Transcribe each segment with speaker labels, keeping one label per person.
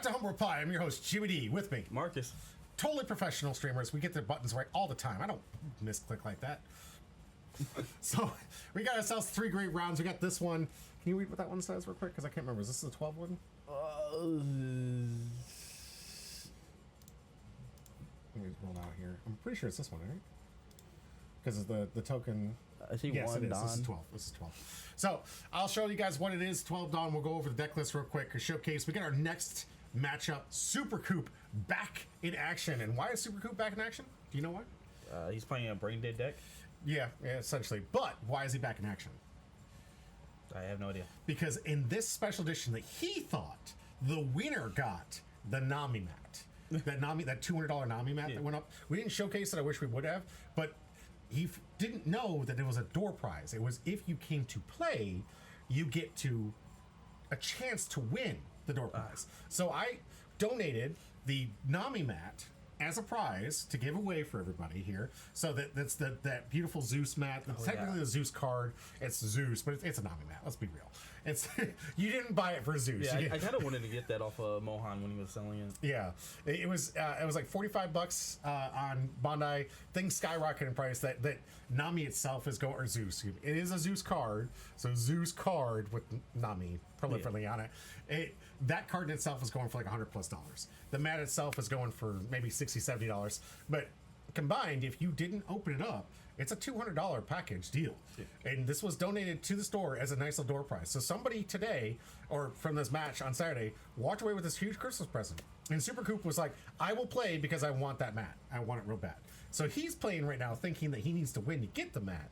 Speaker 1: to Humble Reply. I'm your host, Jimmy D. With me,
Speaker 2: Marcus.
Speaker 1: Totally professional streamers. We get the buttons right all the time. I don't misclick like that. So, we got ourselves 3 great rounds. We got this one. Can you read what that one says real quick? Because I can't remember. Is this the 12 one? Let me roll out here. I'm pretty sure it's this one, right? Because of the token.
Speaker 2: I see
Speaker 1: yes,
Speaker 2: one
Speaker 1: it is.
Speaker 2: Don.
Speaker 1: This is 12. This is 12. So, I'll show you guys what it is. 12 Dawn. We'll go over the deck list real quick. A showcase. We got our next matchup. Super Coop back in action. And why is Super Coop back in action? Do you know why?
Speaker 2: He's playing a brain dead deck.
Speaker 1: Yeah, essentially. But why is he back in action?
Speaker 2: I have no idea.
Speaker 1: Because in this special edition that he thought the winner got the Nami mat. That $200 Nami mat that went up. We didn't showcase it. I wish we would have. But he didn't know that it was a door prize. It was if you came to play, you get to a chance to win the door prize. So I donated the Nami mat as a prize to give away for everybody here. So that's that beautiful Zeus mat. It's technically the Zeus card. It's Zeus, but it's a Nami mat. Let's be real. It's you didn't buy it for Zeus.
Speaker 2: Yeah, I kind of wanted to get that off of Mohan when he was selling it.
Speaker 1: Yeah, it was like $45 on Bondi. Things skyrocketed in price. That Nami itself is going, or Zeus. It is a Zeus card, so Zeus card with Nami proliferately on it. That card in itself is going for like $100+. The mat itself is going for maybe $60-$70. But combined, if you didn't open it up, it's a $200 package deal. Yeah. And this was donated to the store as a nice little door prize. So somebody today, or from this match on Saturday, walked away with this huge Christmas present. And Super Coop was like, I will play because I want that mat. I want it real bad. So he's playing right now thinking that he needs to win to get the mat.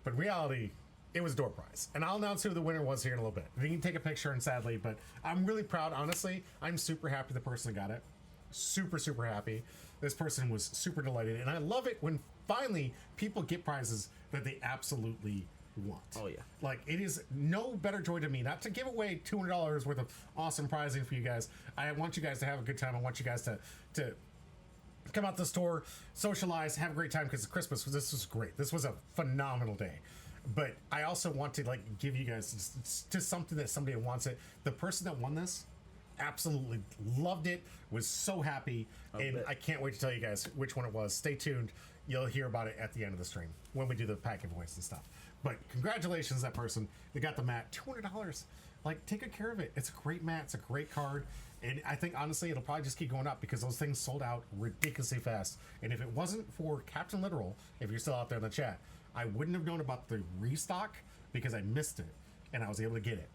Speaker 1: But in reality, it was a door prize. And I'll announce who the winner was here in a little bit. We can take a picture, and sadly, but I'm really proud. Honestly, I'm super happy the person got it. Super, super happy. This person was super delighted. And I love it when finally people get prizes that they absolutely want.
Speaker 2: Oh, yeah.
Speaker 1: Like, it is no better joy to me not to give away $200 worth of awesome prizing for you guys. I want you guys to have a good time. I want you guys to come out to the store, socialize, have a great time, because Christmas, this was great. This was a phenomenal day. But I also want to give you guys just something that somebody wants it. The person that won this absolutely loved it, was so happy, and I can't wait to tell you guys which one it was. Stay tuned. You'll hear about it at the end of the stream when we do the pack giveaways and stuff. But congratulations to that person. They got the mat. $200. Take good care of it. It's a great mat. It's a great card. And I think, honestly, it'll probably just keep going up because those things sold out ridiculously fast. And if it wasn't for Captain Literal, if you're still out there in the chat, I wouldn't have known about the restock because I missed it. And I was able to get it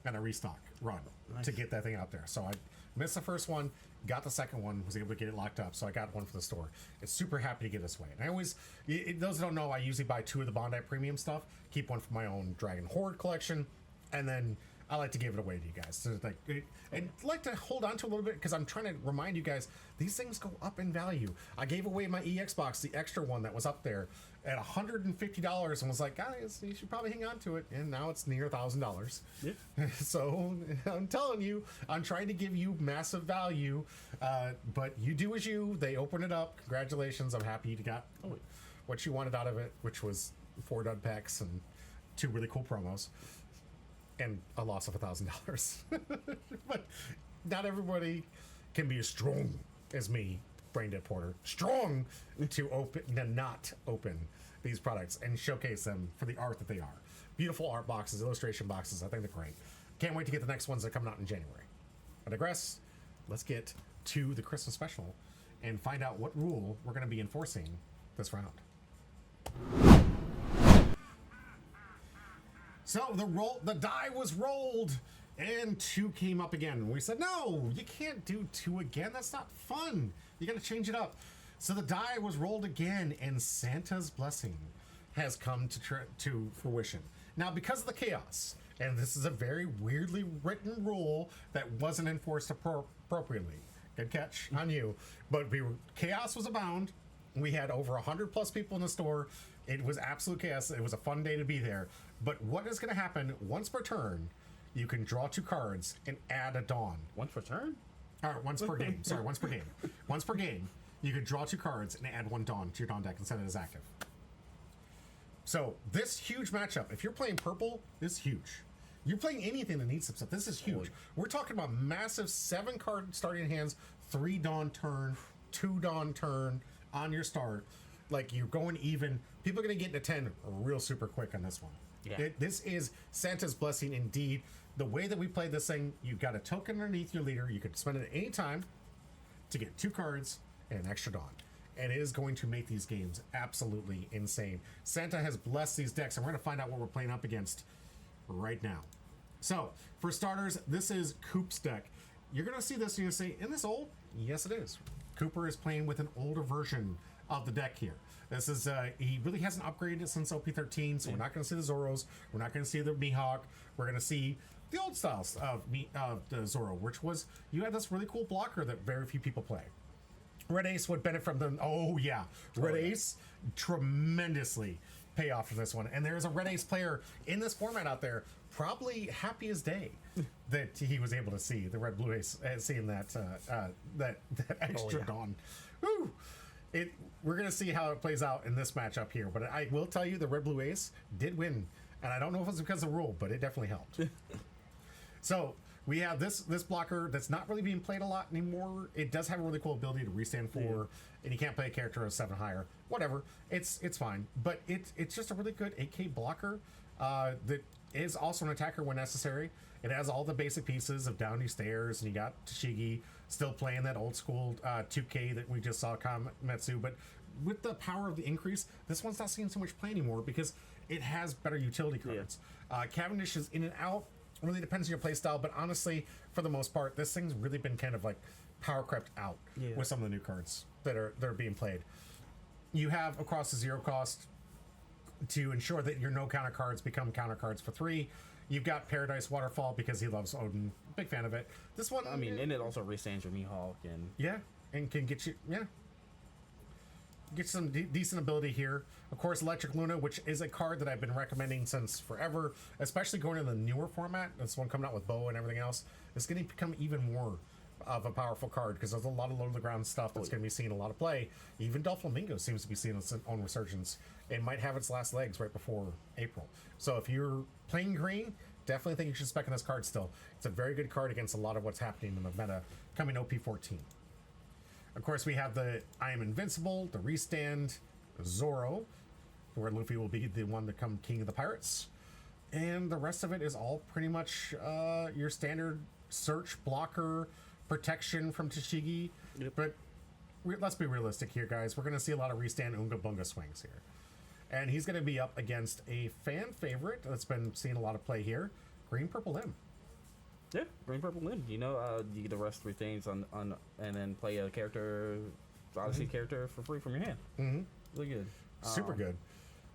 Speaker 1: on a restock run to get that thing out there. So I missed the first one, got the second one, was able to get it locked up. So I got one for the store. It's super happy to get this way. And I always, those that don't know, I usually buy 2 of the Bondi Premium stuff, keep one for my own Dragon Horde collection, and then I like to give it away to you guys. So and like to hold on to a little bit because I'm trying to remind you guys, these things go up in value. I gave away my EX box, the extra one that was up there, at $150 and was like, guys, you should probably hang on to it. And now it's near $1,000. Yeah. So I'm telling you, I'm trying to give you massive value, but you do as you. They open it up. Congratulations. I'm happy you got what you wanted out of it, which was 4 dud packs and 2 really cool promos. And a loss of $1,000. But not everybody can be as strong as me, Braindead Porter. Strong to not open these products and showcase them for the art that they are. Beautiful art boxes, illustration boxes. I think they're great. Can't wait to get the next ones that are coming out in January. I digress. Let's get to the Christmas special and find out what rule we're going to be enforcing this round. So the die was rolled, and 2 came up again. We said, no, you can't do 2 again. That's not fun. You got to change it up. So the die was rolled again, and Santa's blessing has come to fruition. Now, because of the chaos, and this is a very weirdly written rule that wasn't enforced appropriately. Good catch on you. But chaos was abound. We had over 100+ people in the store. It was absolute chaos. It was a fun day to be there. But what is going to happen once per turn, you can draw 2 cards and add a Dawn.
Speaker 2: Once per turn?
Speaker 1: Or once per game. Sorry, once per game. Once per game, you can draw 2 cards and add 1 Dawn to your Dawn deck and set it as active. So this huge matchup, if you're playing purple, this is huge. You're playing anything that needs some stuff. This is huge. We're talking about massive 7-card starting hands, 3 Dawn turn, 2 Dawn turn on your start. Like, you're going even. People are going to get into 10 real super quick on this one.
Speaker 2: Yeah.
Speaker 1: This is Santa's blessing indeed. The way that we play this thing, you've got a token underneath your leader. You could spend it at any time to get 2 cards and an extra Dawn. And it is going to make these games absolutely insane. Santa has blessed these decks, and we're going to find out what we're playing up against right now. So, for starters, this is Coop's deck. You're going to see this and you're going to say, isn't this old? Yes, it is. Cooper is playing with an older version of the deck here. This is, he really hasn't upgraded it since OP13, so we're not going to see the Zoros. We're not going to see the Mihawk. We're going to see the old styles of the Zoro, which was, you had this really cool blocker that very few people play. Red Ace would benefit from them. Oh, yeah. Red Ace tremendously pay off from this one. And there's a Red Ace player in this format out there, probably happy as day that he was able to see the Red Blue Ace, seeing that extra Dawn. Woo! We're going to see how it plays out in this matchup here. But I will tell you, the Red Blue Ace did win. And I don't know if it's because of the rule, but it definitely helped. So we have this blocker that's not really being played a lot anymore. It does have a really cool ability to restand 4, and you can't play a character of 7 higher. Whatever, it's fine. But it's just a really good 8K blocker that is also an attacker when necessary. It has all the basic pieces of Downy Stairs, and you got Tashigi still playing that old school 2K that we just saw Kametsu. But with the power of the increase, this one's not seeing so much play anymore because it has better utility cards. Cavendish is in and out. Really depends on your play style, but honestly, for the most part, this thing's really been kind of like power crept out with some of the new cards that are being played. You have across the 0 cost to ensure that your no counter cards become counter cards for 3. You've got Paradise Waterfall because he loves Odin. Big fan of it. This one,
Speaker 2: I mean, and it also restands your Mihawk and
Speaker 1: and can get you get some decent ability here. Of course, Electric Luna, which is a card that I've been recommending since forever, especially going in the newer format. This one coming out with Bow and everything else. It's going to become even more of a powerful card because there's a lot of low-to-the-ground stuff that's going to be seeing a lot of play. Even Doflamingo seems to be seeing its own resurgence and might have its last legs right before April. So if you're playing green, definitely think you should spec on this card still. It's a very good card against a lot of what's happening in the meta coming OP14. Of course, we have the I Am Invincible, the Restand, Zoro, where Luffy will be the one to become King of the Pirates. And the rest of it is all pretty much your standard search, blocker, protection from Tashigi. But let's be realistic here, guys. We're going to see a lot of Restand Unga Bunga swings here. And he's going to be up against a fan favorite that's been seeing a lot of play here, Green Purple M.
Speaker 2: Yeah, Green Purple Lynn. You know, you get the rest 3 things on and then play a character, Odyssey character for free from your hand. Really good.
Speaker 1: Super good.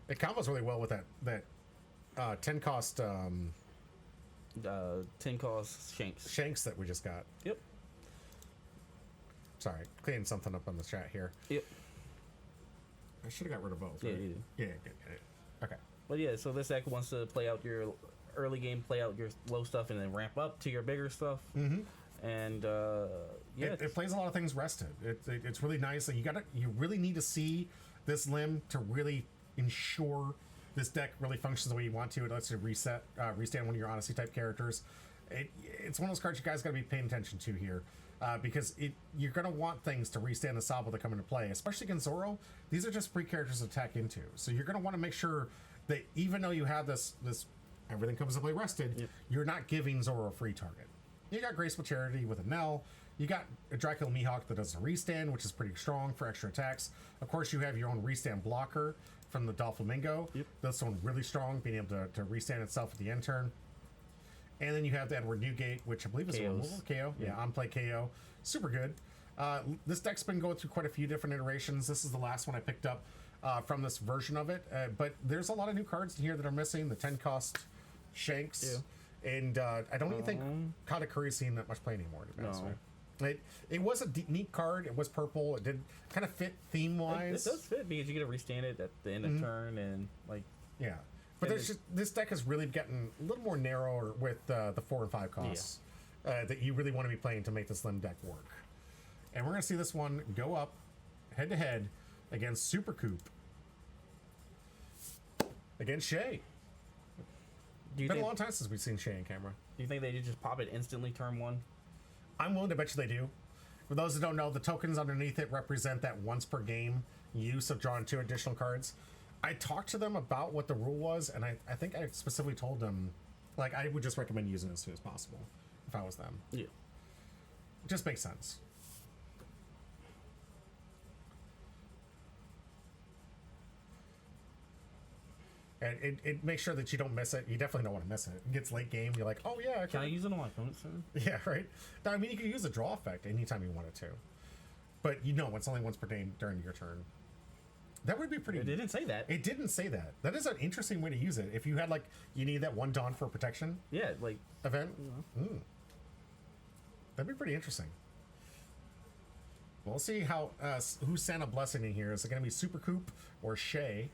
Speaker 1: It combos really well with that 10 cost
Speaker 2: 10 cost
Speaker 1: Shanks that we just got.
Speaker 2: Yep.
Speaker 1: Sorry, cleaning something up on the chat here.
Speaker 2: Yep.
Speaker 1: I should have got rid of both.
Speaker 2: Yeah,
Speaker 1: right?
Speaker 2: you did.
Speaker 1: Yeah, good. Okay.
Speaker 2: But yeah, so this deck wants to play out your early game, play out your low stuff, and then ramp up to your bigger stuff. And
Speaker 1: it plays a lot of things rested. It's really nice. Like you really need to see this limb to really ensure this deck really functions the way you want to. It lets you restand one of your Odyssey type characters. It's one of those cards you guys got to be paying attention to here. Because you're going to want things to restand the Sabo that come into play, especially against Zoro. These are just free characters to attack into. So you're going to want to make sure that even though you have this everything comes to play rested, you're not giving Zoro a free target. You got Graceful Charity with a Nell. You got a Dracula Mihawk that does a restand, which is pretty strong for extra attacks. Of course, you have your own restand blocker from the Doflamingo. That's one really strong, being able to restand itself at the end turn. And then you have the Edward Newgate, which I believe is a removal KO. Yeah, on play KO. Super good. This deck's been going through quite a few different iterations. This is the last one I picked up from this version of it. But there's a lot of new cards in here that are missing. The 10 cost Shanks. And I don't even think Katakuri's seeing that much play anymore, to be honest with you. It was a neat card. It was purple. It did kind of fit theme-wise.
Speaker 2: It does fit because you get to restand it at the end of turn and like...
Speaker 1: Yeah. But this deck has really gotten a little more narrower with the 4 and 5 costs that you really want to be playing to make this Slim deck work. And we're going to see this one go up head-to-head against Super Coop. Against Shay.
Speaker 2: Do you
Speaker 1: Been a
Speaker 2: think,
Speaker 1: long time since we've seen Shay in camera.
Speaker 2: do you think they just pop it instantly turn 1?
Speaker 1: I'm willing to bet you they do. For those that don't know, the tokens underneath it represent that once per game use of drawing 2 additional cards. I talked to them about what the rule was, and I think I specifically told them, like, I would just recommend using it as soon as possible if I was them.
Speaker 2: Yeah.
Speaker 1: It just makes sense. And it makes sure that you don't miss it. You definitely don't want to miss it. It gets late game, you're like, oh yeah,
Speaker 2: Can I use it on my opponent soon?
Speaker 1: yeah, right. No, I mean, you can use the draw effect anytime you wanted to, but it's only once per day during your turn. That would be pretty.
Speaker 2: It didn't say that.
Speaker 1: It didn't say that. That is an interesting way to use it. If you had you need that 1 Dawn for protection
Speaker 2: Yeah, like
Speaker 1: event, that'd be pretty interesting. We'll see how who's Santa blessing in here. Is it going to be Super Coop or Shay?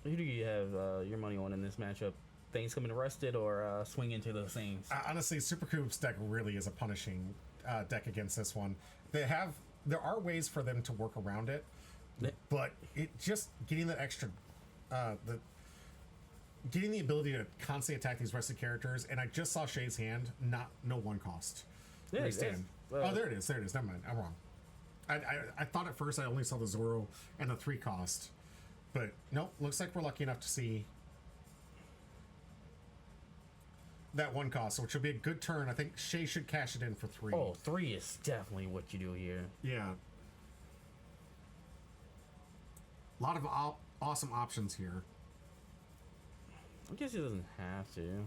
Speaker 2: who do you have your money on in this matchup? Things coming arrested or swing into those things?
Speaker 1: Honestly, Super Coop's deck really is a punishing deck against this one. There are ways for them to work around it, but it just getting that extra, getting the ability to constantly attack these rested characters. And I just saw Shay's hand, no 1 cost.
Speaker 2: Yeah,
Speaker 1: Stand. Oh, there it is. There it is. Never mind. I'm wrong. I thought at first I only saw the Zoro and the 3 cost, but nope. Looks like we're lucky enough to see that 1 cost, which will be a good turn. I think Shay should cash it in for 3.
Speaker 2: Oh, 3 is definitely what you do here.
Speaker 1: Yeah. A lot of awesome options here.
Speaker 2: I guess he doesn't have to.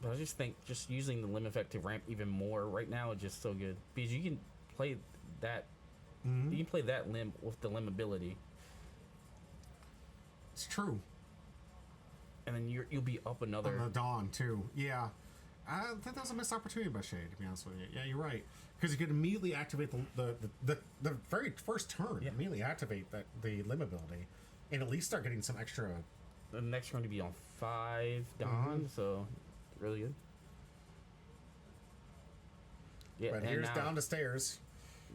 Speaker 2: But I just think just using the limb effect to ramp even more right now is just so good. Because you can play that. You can play that limb with the limb ability.
Speaker 1: It's true.
Speaker 2: And then you'll be up another.
Speaker 1: On the Dawn, too. Yeah. I think that was a missed opportunity by Shay, to be honest with you. Yeah, you're right. Because you could immediately activate the very first turn.
Speaker 2: Yeah.
Speaker 1: Immediately activate the limb ability. And at least start getting some extra.
Speaker 2: The next turn to be on 5 Dawn, so really good. Yeah,
Speaker 1: But here's down the stairs.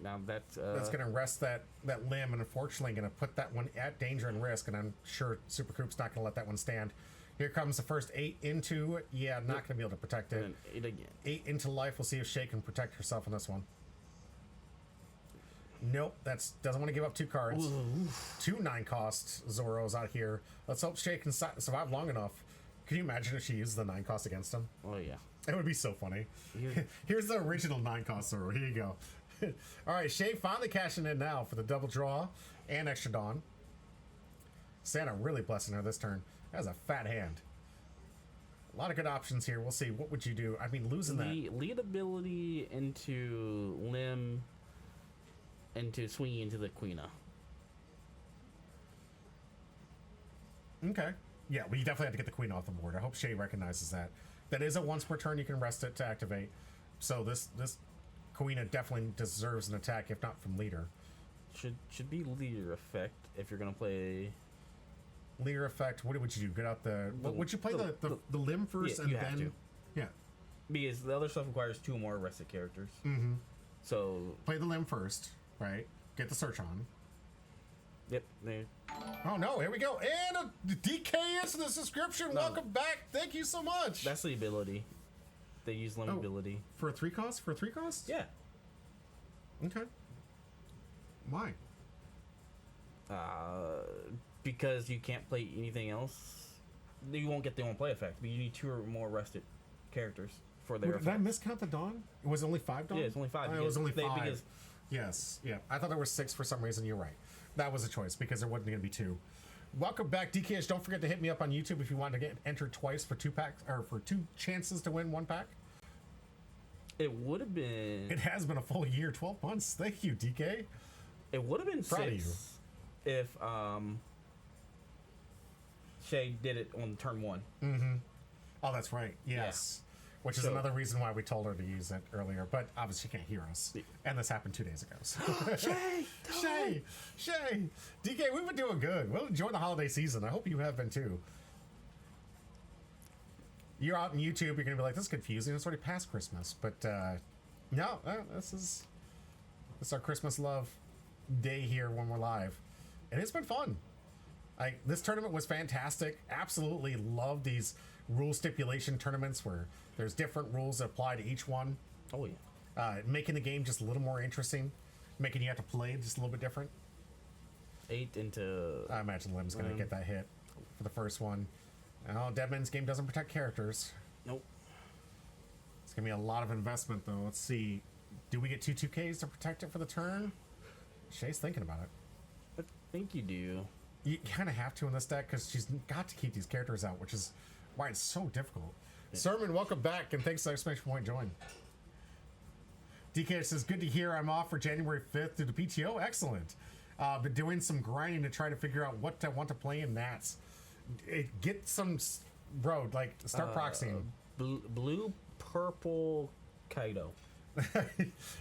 Speaker 2: Now that's
Speaker 1: Going to rest that limb, and unfortunately going to put that one at danger and risk, and I'm sure Super Coop's not going to let that one stand. Here comes the first 8 into it. Yeah, not going to be able to protect it.
Speaker 2: and 8 again.
Speaker 1: 8 into life. We'll see if Shay can protect herself on this one. Nope, doesn't want to give up 2 cards.
Speaker 2: Ooh.
Speaker 1: 2 9-cost Zoros out here. Let's hope Shay can survive long enough. Can you imagine if she uses the 9 cost against him?
Speaker 2: Oh yeah.
Speaker 1: It would be so funny.
Speaker 2: Yeah.
Speaker 1: Here's the original 9-cost Zoro. Here you go. All right, Shay finally cashing in now for the double draw and extra Dawn. Santa really blessing her this turn. That was a fat hand. A lot of good options here. We'll see. What would you do? I mean, losing that.
Speaker 2: Lead ability into limb, into swinging into the Queena.
Speaker 1: Okay. Yeah, well, you definitely have to get the Queen off the board. I hope Shay recognizes that. That is a once per turn you can rest it to activate. So this Queena definitely deserves an attack, if not from leader.
Speaker 2: Should be leader effect if you're gonna play.
Speaker 1: Leader effect. What would you do? Get out would you play the limb first
Speaker 2: Yeah,
Speaker 1: and
Speaker 2: you
Speaker 1: then?
Speaker 2: have to.
Speaker 1: Yeah.
Speaker 2: Because the other stuff requires 2 more arrested characters.
Speaker 1: Mm-hmm.
Speaker 2: So
Speaker 1: Play the limb first, right? Get the search on.
Speaker 2: yep. There.
Speaker 1: Oh no! Here we go. And a DK into the subscription.
Speaker 2: No.
Speaker 1: Welcome back. Thank you so much.
Speaker 2: That's the ability. They use limb ability.
Speaker 1: For a 3 cost. For a 3 cost.
Speaker 2: Yeah.
Speaker 1: Okay. Why?
Speaker 2: Because you can't play anything else. You won't get the on play effect, but you need 2 or more rested characters for their
Speaker 1: Did I
Speaker 2: effects.
Speaker 1: miscount the Dawn? It was only 5 Dawn?
Speaker 2: Yeah, it's only 5.
Speaker 1: Oh, it was only 5.
Speaker 2: Because
Speaker 1: Yes, yeah. I thought there were 6 for some reason. You're right. That was a choice because there wasn't going to be 2. Welcome back, DKH. Don't forget to hit me up on YouTube if you want to get entered twice for 2 packs or for 2 chances to win 1 pack.
Speaker 2: it would have been.
Speaker 1: It has been a full year, 12 months. Thank you, DK.
Speaker 2: It would have been
Speaker 1: Proud of
Speaker 2: 6 if Shay did it on turn 1.
Speaker 1: Mm-hmm. Oh, that's right. Yes. Which is another reason why we told her to use it earlier, but obviously she can't hear us. And this happened 2 days ago. So. Shay! DK, we've been doing good. We'll enjoy the holiday season. I hope you have been too. You're out on YouTube, you're going to be like, this is confusing. It's already past Christmas. But no, this is our Christmas love day here when we're live. And it's been fun. This tournament was fantastic. Absolutely love these rule stipulation tournaments where there's different rules that apply to each one.
Speaker 2: Oh yeah.
Speaker 1: Making the game just a little more interesting, making you have to play just a little bit different.
Speaker 2: 8 into.
Speaker 1: I imagine Lim's gonna get that hit for the first one. Oh, Deadman's game doesn't protect characters.
Speaker 2: Nope.
Speaker 1: It's gonna be a lot of investment though. Let's see. Do we get 2/2Ks to protect it for the turn? Shay's thinking about it.
Speaker 2: I think you do.
Speaker 1: You kind of have to in this deck because she's got to keep these characters out, which is why it's so difficult. Yeah. Sermon, welcome back, and thanks for the exclamation point join. DK says, good to hear. I'm off for January 5th through the PTO. Excellent. Been doing some grinding to try to figure out what I want to play in Nats. Get some, bro, like, start proxying.
Speaker 2: Blue, purple, Kaido.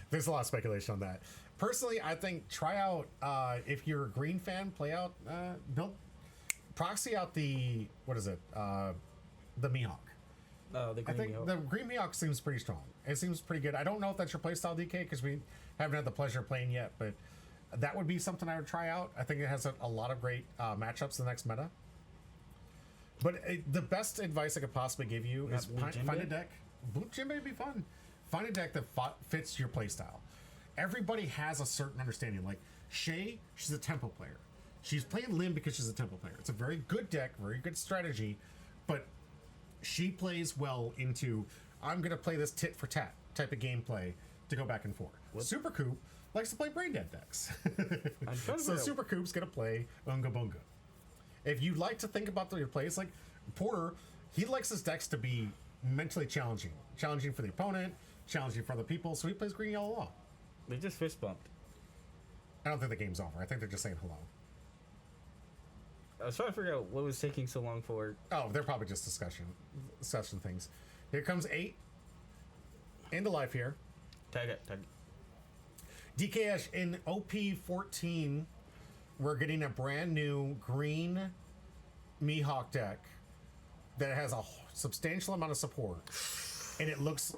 Speaker 1: There's a lot of speculation on that. Personally, I think try out, if you're a green fan, play out, build, proxy out the, what is it? The Mihawk.
Speaker 2: The green Mihawk.
Speaker 1: The green Mihawk seems pretty strong. It seems pretty good. I don't know if that's your playstyle, DK, because we haven't had the pleasure of playing yet, but that would be something I would try out. I think it has a lot of great matchups in the next meta. But the best advice I could possibly give you is find a deck. Blue Jinbei would be fun. Find a deck that fits your playstyle. Everybody has a certain understanding. Like Shay, she's a tempo player. She's playing Lim because she's a tempo player. It's a very good deck, very good strategy, but she plays well into, I'm going to play this tit for tat type of gameplay to go back and forth. Super Coop likes to play brain dead decks. So Super Coop's going to play Unga Bunga. If you like to think about your plays, like Porter, he likes his decks to be mentally challenging. Challenging for the opponent, challenging for other people, so he plays green, yellow, law.
Speaker 2: They just fist bumped.
Speaker 1: I don't think the game's over. I think they're just saying hello.
Speaker 2: I was trying to figure out what was taking so long for.
Speaker 1: Oh, they're probably just discussion things. Here comes 8. Into life here.
Speaker 2: Tag it.
Speaker 1: DKS in OP14, we're getting a brand new green Mihawk deck that has a substantial amount of support, and it looks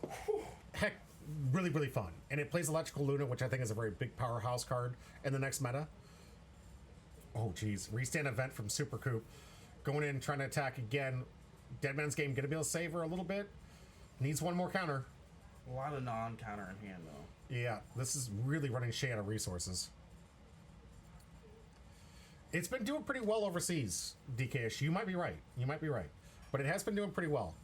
Speaker 1: really, really fun. And it plays Electrical Luna, which I think is a very big powerhouse card in the next meta. Oh, geez. Restand event from Super Coop. Going in, trying to attack again. Deadman's game, going to be able to save her a little bit. Needs one more counter.
Speaker 2: A lot of non-counter in hand, though.
Speaker 1: Yeah, this is really running Shay out of resources. It's been doing pretty well overseas, DKish. You might be right. But it has been doing pretty well.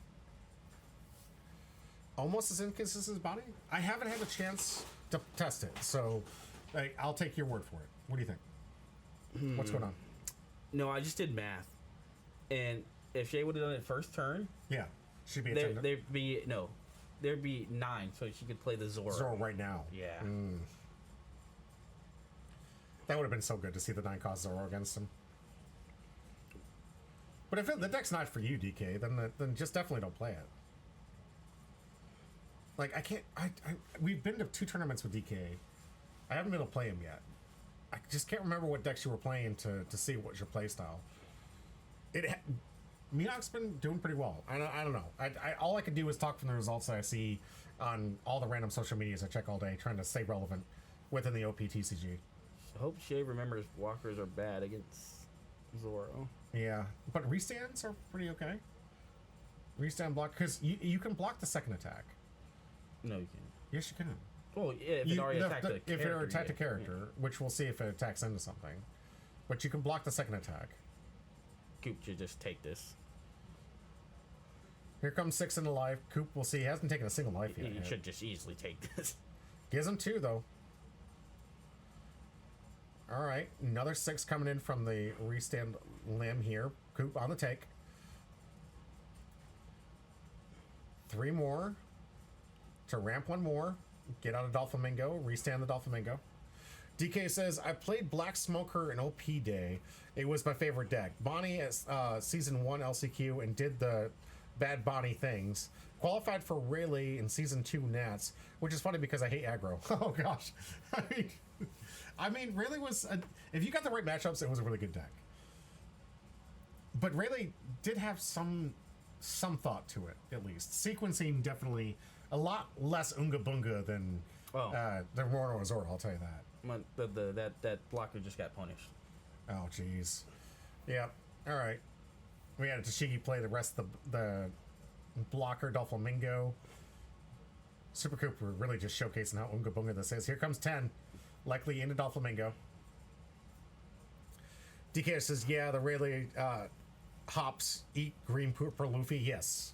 Speaker 1: Almost as inconsistent as Bonnie. I haven't had a chance to test it, so I'll take your word for it. What do you think? What's going on?
Speaker 2: No, I just did math, and if Shay would have done it first turn,
Speaker 1: yeah, she'd be a
Speaker 2: there'd be 9, so she could play the Zoro.
Speaker 1: Zoro right now.
Speaker 2: Yeah.
Speaker 1: That would have been so good to see the 9 cost Zoro against him. But if the deck's not for you, DK, then just definitely don't play it. Like, I can't. We've been to 2 tournaments with DK. I haven't been able to play him yet. I just can't remember what decks you were playing to see what's your play style. Mihawk's been doing pretty well. I don't know. All I can do is talk from the results that I see on all the random social medias I check all day, trying to stay relevant within the OPTCG.
Speaker 2: I hope Shay remembers walkers are bad against Zoro.
Speaker 1: Yeah, but restands are pretty okay. Restand block, because you can block the second attack.
Speaker 2: No, you can't.
Speaker 1: Yes, you can.
Speaker 2: Well, yeah, if it already attacked a character.
Speaker 1: If it already attacked a character, which we'll see if it attacks into something. But you can block the second attack.
Speaker 2: Coop should just take this.
Speaker 1: Here comes 6 into life. Coop, we'll see. He hasn't taken a single life yet.
Speaker 2: He should just easily take this.
Speaker 1: Gives him 2, though. All right. Another 6 coming in from the restand limb here. Coop on the take. 3 more. To ramp 1 more. Get out of Doflamingo. Restand the Doflamingo. DK says, I played Black Smoker in OP Day. It was my favorite deck. Bonnie at Season 1 LCQ and did the bad Bonnie things. Qualified for Rayleigh in Season 2 Nats, which is funny because I hate aggro. Oh, gosh. I mean Rayleigh was... if you got the right matchups, it was a really good deck. But Rayleigh did have some thought to it, at least. Sequencing definitely... a lot less Unga Bunga than Moro or Zoro, I'll tell you that.
Speaker 2: That blocker just got punished.
Speaker 1: Oh, jeez. Yeah. All right. We had Tashigi play the rest of the blocker, Doflamingo. Super Coop, we're really just showcasing how Unga Bunga this is. Here comes 10. Likely into Doflamingo. DK says, yeah, the Rayleigh hops eat green poop for Luffy. Yes.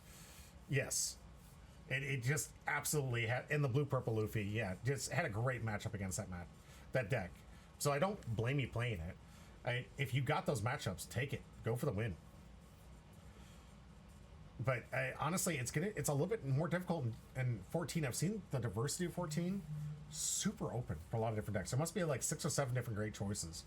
Speaker 1: Yes. It just absolutely had, in the blue purple Luffy, yeah, just had a great matchup against that deck. So I don't blame you playing it. If you got those matchups, take it. Go for the win. But honestly, it's a little bit more difficult in 14. I've seen the diversity of 14 super open for a lot of different decks. There must be like 6 or 7 different great choices.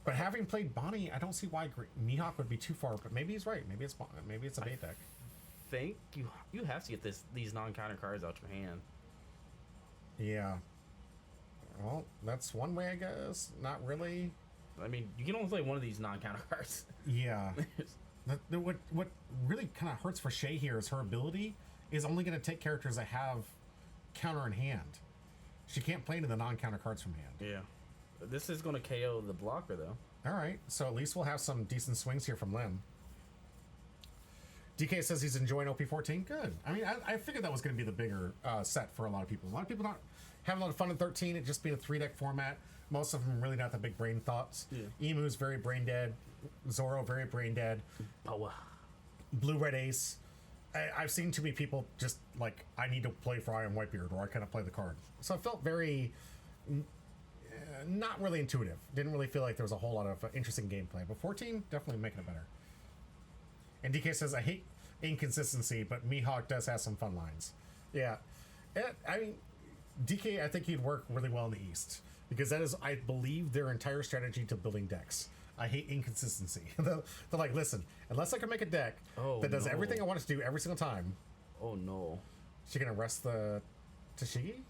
Speaker 1: But having played Bonnie, I don't see why Mihawk would be too far. But maybe he's right. Maybe it's a bait deck.
Speaker 2: I think you have to get these non-counter cards out your hand.
Speaker 1: Yeah. Well, that's one way, I guess. Not really.
Speaker 2: I mean, you can only play one of these non-counter cards.
Speaker 1: Yeah. What really kind of hurts for Shay here is her ability is only going to take characters that have counter in hand. She can't play into the non-counter cards from hand.
Speaker 2: Yeah. This is going to KO the blocker, though.
Speaker 1: All right. So at least we'll have some decent swings here from Lim. DK says he's enjoying OP14. Good. I mean, I figured that was going to be the bigger set for a lot of people. A lot of people not having a lot of fun in 13. It just being a 3-deck format. Most of them really not that big brain thoughts. Yeah. Emu's very brain dead. Zoro very brain dead.
Speaker 2: Power.
Speaker 1: Blue Red Ace. I've seen too many people just like, I need to play for Iron Whitebeard or I cannot play the card. So it felt very not really intuitive. Didn't really feel like there was a whole lot of interesting gameplay. But 14 definitely making it better. And DK says, I hate inconsistency, but Mihawk does have some fun lines. Yeah. I mean, DK, I think he'd work really well in the East. Because that is, I believe, their entire strategy to building decks. I hate inconsistency. They're like, listen, unless I can make a deck that does everything I want it to do every single time.
Speaker 2: Oh, no.
Speaker 1: She gonna rest the Tashigi?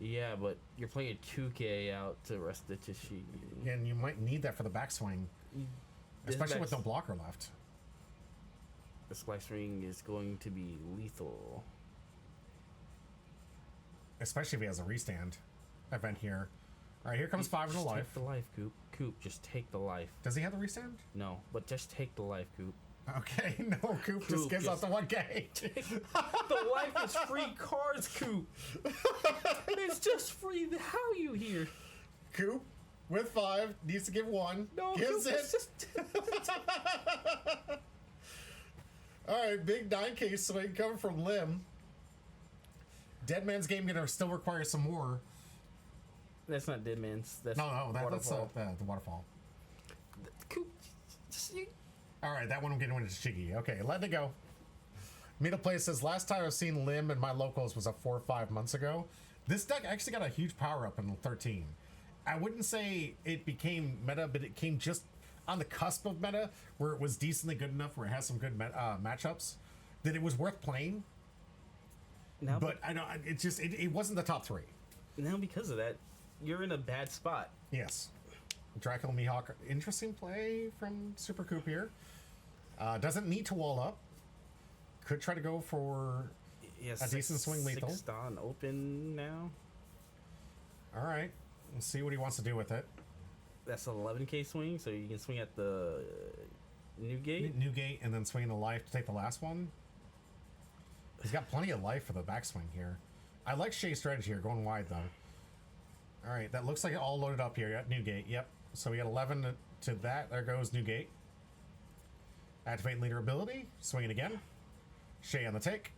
Speaker 2: Yeah, but you're playing 2K out to rest the Tashigi.
Speaker 1: And you might need that for the backswing. Especially with no blocker left.
Speaker 2: This backswing is going to be lethal.
Speaker 1: Especially if he has a restand event here. All right, here comes 5 in the life.
Speaker 2: Take the life, Coop. Coop, just take the life.
Speaker 1: Does he have the restand?
Speaker 2: No, but just take the life, Coop.
Speaker 1: Okay, no, Coop just gives out the 1K.
Speaker 2: The life is free cards, Coop. It's just free. How are you here?
Speaker 1: Coop, with 5, needs to give 1.
Speaker 2: No,
Speaker 1: gives
Speaker 2: Coop,
Speaker 1: it. Just... All right, big 9K swing coming from Lim. Dead Man's Game gonna still require some more.
Speaker 2: That's not Dead Man's. That's
Speaker 1: that's the waterfall.
Speaker 2: Coop.
Speaker 1: All right, that one I'm getting into Shiggy. Okay, letting it go. Middle Place says, last time I've seen Lim in my locals was 4 or 5 months ago. This deck actually got a huge power up in 13. I wouldn't say it became meta, but it came just on the cusp of meta, where it was decently good enough, where it has some good matchups, that it was worth playing.
Speaker 2: Now,
Speaker 1: but I know it's just it wasn't the top 3.
Speaker 2: Now because of that, you're in a bad spot.
Speaker 1: Yes. Dracula Mihawk, interesting play from Super Coop here. Doesn't need to wall up. Could try to go for a decent swing lethal.
Speaker 2: 6 on open now.
Speaker 1: All right. Let's see what he wants to do with it.
Speaker 2: That's an 11K swing, so you can swing at the new gate.
Speaker 1: New gate, and then swing the life to take the last one. He's got plenty of life for the backswing here. I like Shay's strategy here, going wide though. All right, that looks like it all loaded up here. Got new gate. Yep. So we got 11 to that. There goes new gate. Activate leader ability. Swing it again. Shay on the take.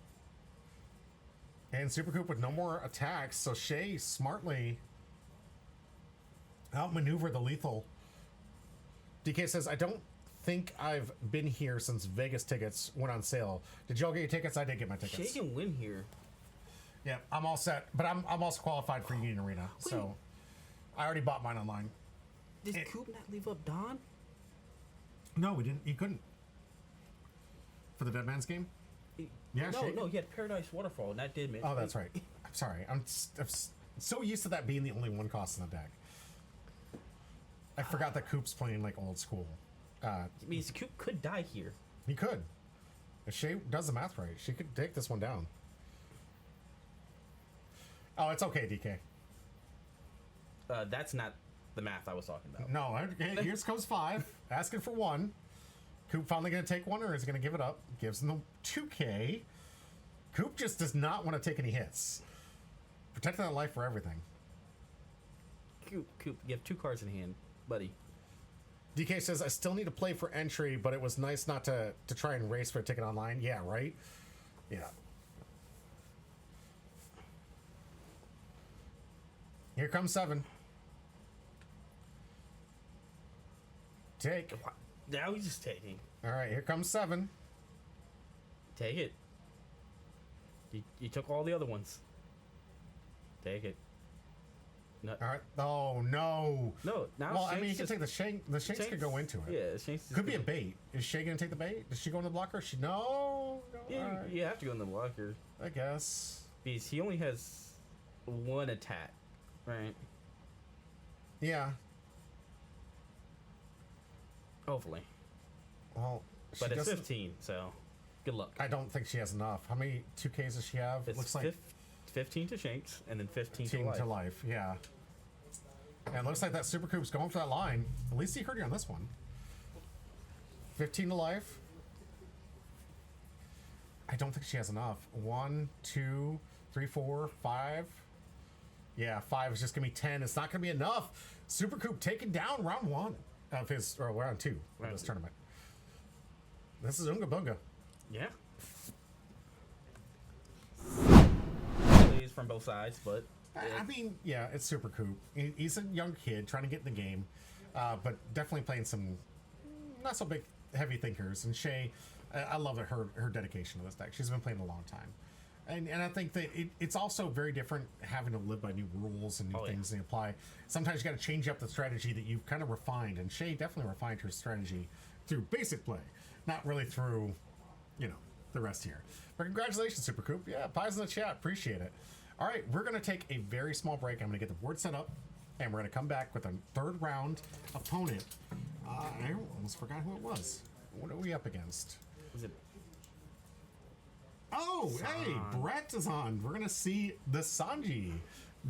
Speaker 1: And Super Coop with no more attacks. So Shay smartly outmaneuvered the lethal. DK says, I don't think I've been here since Vegas tickets went on sale. Did y'all get your tickets? I did get my tickets.
Speaker 2: Shay can win here.
Speaker 1: Yeah, I'm all set. But I'm also qualified for Union Arena.
Speaker 2: Wait.
Speaker 1: So I already bought mine online.
Speaker 2: Did Coop not leave up Don?
Speaker 1: No, we didn't. He couldn't. For the Dead Man's Game? Yeah,
Speaker 2: no, he had Paradise Waterfall, not Dead Man.
Speaker 1: Oh, that's right. I'm sorry. I'm so used to that being the only one cost in the deck. I forgot that Coop's playing like old school.
Speaker 2: It means Coop could die here.
Speaker 1: He could. If Shay does the math right, she could take this one down. Oh, it's okay, DK.
Speaker 2: That's not the math I was talking about.
Speaker 1: No, okay, here's comes 5. Asking for 1. Coop finally going to take 1, or is he going to give it up? Gives him the 2K. Coop just does not want to take any hits. Protecting that life for everything.
Speaker 2: Coop, you have 2 cards in hand, buddy.
Speaker 1: DK says, I still need to play for entry, but it was nice not to try and race for a ticket online. Yeah, right? Yeah. Here comes 7. Take.
Speaker 2: Now he's just taking.
Speaker 1: All right, here comes 7.
Speaker 2: Take it. You took all the other ones. Take it. No.
Speaker 1: All right. Oh, no.
Speaker 2: No, now
Speaker 1: Well, I
Speaker 2: Shanks
Speaker 1: mean, you can
Speaker 2: just-
Speaker 1: take the shank. The shanks could go into it.
Speaker 2: Yeah, Shanks is
Speaker 1: Could be a
Speaker 2: gonna-
Speaker 1: bait. Is Shay going to take the bait? Does she go in the blocker? She no.
Speaker 2: Yeah,
Speaker 1: All right.
Speaker 2: you have to go in the blocker.
Speaker 1: I guess.
Speaker 2: Because he only has 1 attack, right?
Speaker 1: Yeah.
Speaker 2: Hopefully.
Speaker 1: Well, she
Speaker 2: But it's
Speaker 1: doesn't-
Speaker 2: 15, so good luck.
Speaker 1: I don't think she has enough. How many 2Ks does she have?
Speaker 2: It's
Speaker 1: Looks like
Speaker 2: 15 to Shanks, and then 15 to
Speaker 1: 15
Speaker 2: life.
Speaker 1: to life. Yeah. And it looks like that Super Coop's going for that line. At least he heard you on this one. 15 to life. I don't think she has enough. 1, 2, 3, 4, 5. Yeah, 5 is just gonna be 10. It's not gonna be enough. Super Coop taking down round 1 of his, or round 2 of this tournament. This is Unga Bunga.
Speaker 2: Yeah. Plays from both sides, but
Speaker 1: I mean, yeah, it's Super Coop. He's a young kid trying to get in the game, but definitely playing some not so big heavy thinkers. And Shay, I love her dedication to this deck. She's been playing a long time, and I think that it's also very different having to live by new rules and new things and apply. Sometimes you got to change up the strategy that you've kind of refined, and Shay definitely refined her strategy through basic play, not really through, the rest here. But congratulations, Super Coop. Yeah, pies in the chat. Appreciate it. All right, we're going to take a very small break. I'm going to get the board set up, and we're going to come back with a 3rd round opponent. I almost forgot who it was. What are we up against?
Speaker 2: was it?
Speaker 1: Oh, hey, Brett is on. We're going to see the Sanji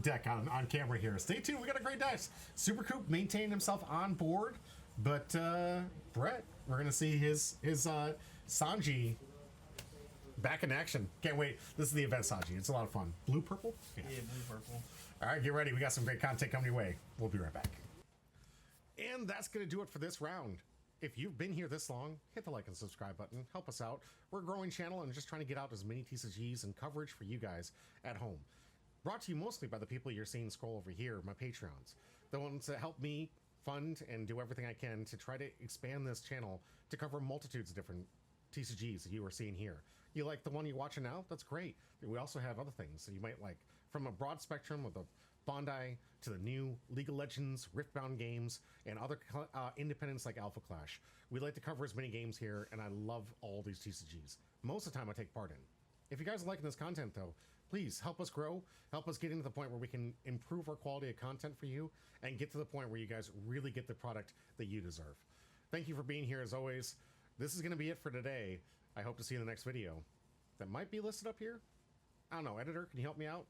Speaker 1: deck on camera here. Stay tuned. We got a great deck. Super Coop maintained himself on board, but Brett, we're going to see his Sanji back in action. Can't wait. This is the event Sanji. It's a lot of fun. Blue, purple?
Speaker 2: Yeah, blue purple.
Speaker 1: All right, get ready. We got some great content coming your way. We'll be right back. And that's going to do it for this round. If you've been here this long, hit the like and subscribe button. Help us out. We're a growing channel and just trying to get out as many TCGs and coverage for you guys at home. Brought to you mostly by the people you're seeing scroll over here, my Patreons. The ones that help me fund and do everything I can to try to expand this channel to cover multitudes of different TCGs that you are seeing here. You like the one you're watching now? That's great. We also have other things that you might like, from a broad spectrum of the Bondi to the new League of Legends, Riftbound games, and other independents like Alpha Clash. We like to cover as many games here, and I love all these TCGs. Most of the time I take part in. If you guys are liking this content, though, please help us grow, help us get into the point where we can improve our quality of content for you, and get to the point where you guys really get the product that you deserve. Thank you for being here, as always. This is going to be it for today. I hope to see you in the next video. That might be listed up here. I don't know, editor, can you help me out?